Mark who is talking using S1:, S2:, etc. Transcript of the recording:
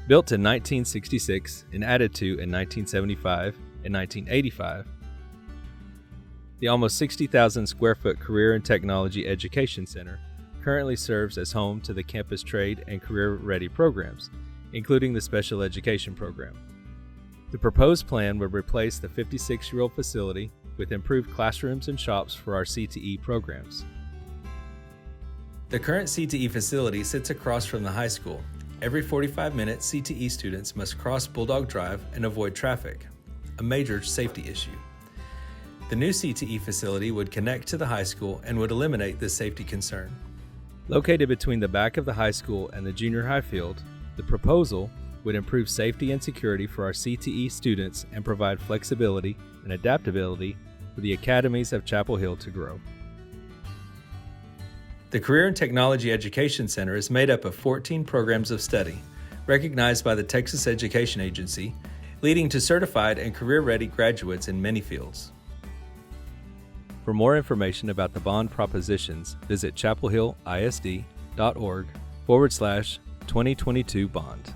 S1: Built in 1966 and added to in 1975 and 1985, the almost 60,000 square foot Career and Technology Education Center currently serves as home to the campus trade and career-ready programs, including the special education program. The proposed plan would replace the 56-year-old facility with improved classrooms and shops for our CTE programs. The current CTE facility sits across from the high school. Every 45 minutes, CTE students must cross Bulldog Drive and avoid traffic, a major safety issue. The new CTE facility would connect to the high school and would eliminate this safety concern. Located between the back of the high school and the junior high field, the proposal would improve safety and security for our CTE students and provide flexibility and adaptability for the academies of Chapel Hill to grow. The Career and Technology Education Center is made up of 14 programs of study, recognized by the Texas Education Agency, leading to certified and career-ready graduates in many fields. For more information about the bond propositions, visit chapelhillisd.org/2022 bond.